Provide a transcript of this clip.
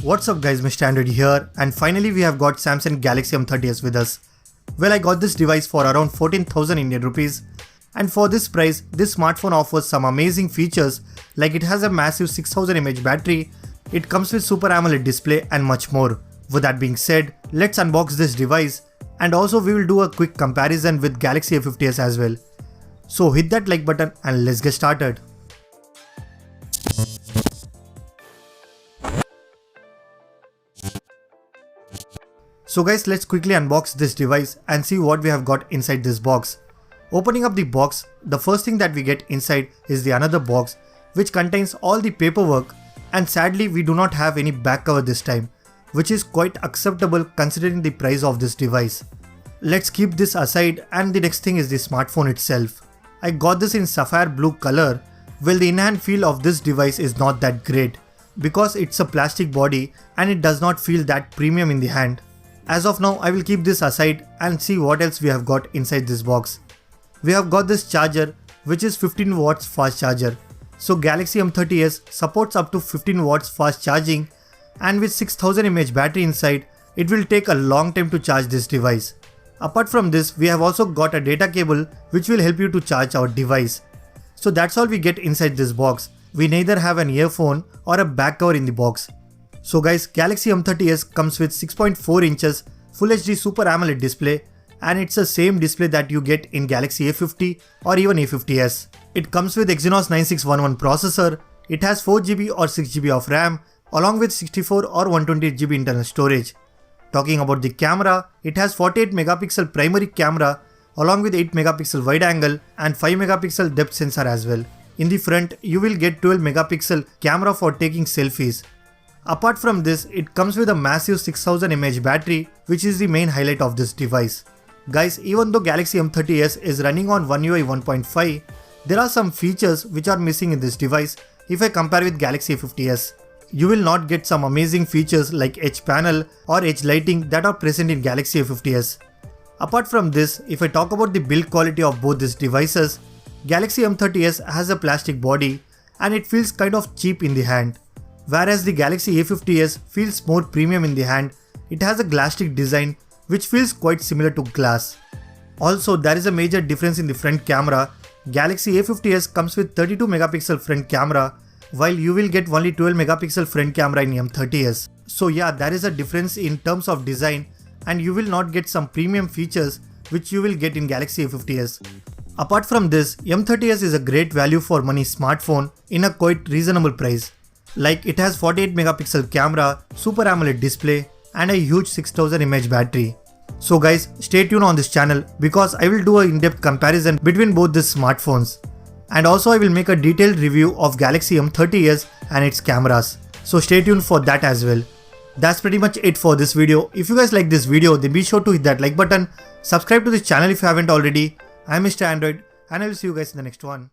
What's up guys, Mr. Android here, and finally we have got Samsung Galaxy M30s with us. Well, I got this device for around 14,000 Indian rupees, and for this price, this smartphone offers some amazing features like it has a massive 6000 mAh battery, it comes with Super AMOLED display and much more. With that being said, let's unbox this device, and also we will do a quick comparison with Galaxy A50s as well. So hit that like button and let's get started. So guys, let's quickly unbox this device and see what we have got inside this box. Opening up the box, the first thing that we get inside is the another box which contains all the paperwork, and sadly we do not have any back cover this time, which is quite acceptable considering the price of this device. Let's keep this aside, and the next thing is the smartphone itself. I got this in sapphire blue color. Well, the in-hand feel of this device is not that great because it's a plastic body and it does not feel that premium in the hand. As of now, I will keep this aside and see what else we have got inside this box. We have got this charger, which is 15 watts fast charger. So Galaxy M30s supports up to 15 watts fast charging, and with 6000 mAh battery inside, it will take a long time to charge this device. Apart from this, we have also got a data cable which will help you to charge our device. So that's all we get inside this box. We neither have an earphone or a back cover in the box. So guys, Galaxy M30s comes with 6.4 inches Full HD Super AMOLED display, and it's the same display that you get in Galaxy A50 or even A50s. It comes with Exynos 9611 processor, it has 4GB or 6GB of RAM along with 64 or 128GB internal storage. Talking about the camera, it has 48 megapixel primary camera along with 8 megapixel wide angle and 5 megapixel depth sensor as well. In the front, you will get 12 megapixel camera for taking selfies. Apart from this, it comes with a massive 6000 mAh battery, which is the main highlight of this device. Guys, even though Galaxy M30s is running on One UI 1.5, there are some features which are missing in this device if I compare with Galaxy A50s. You will not get some amazing features like edge panel or edge lighting that are present in Galaxy A50s. Apart from this, if I talk about the build quality of both these devices, Galaxy M30s has a plastic body and it feels kind of cheap in the hand. Whereas the Galaxy A50s feels more premium in the hand, it has a glass-stick design which feels quite similar to glass. Also, there is a major difference in the front camera. Galaxy A50s comes with 32 megapixel front camera, while you will get only 12 megapixel front camera in M30s. So yeah, there is a difference in terms of design, and you will not get some premium features which you will get in Galaxy A50s. Apart from this, M30s is a great value for money smartphone in a quite reasonable price. Like it has 48 megapixel camera, Super AMOLED display and a huge 6000 mAh battery. So guys, stay tuned on this channel because I will do an in-depth comparison between both these smartphones. And also I will make a detailed review of Galaxy M30s and its cameras. So stay tuned for that as well. That's pretty much it for this video. If you guys like this video, then be sure to hit that like button, subscribe to this channel if you haven't already. I'm Mr. Android and I will see you guys in the next one.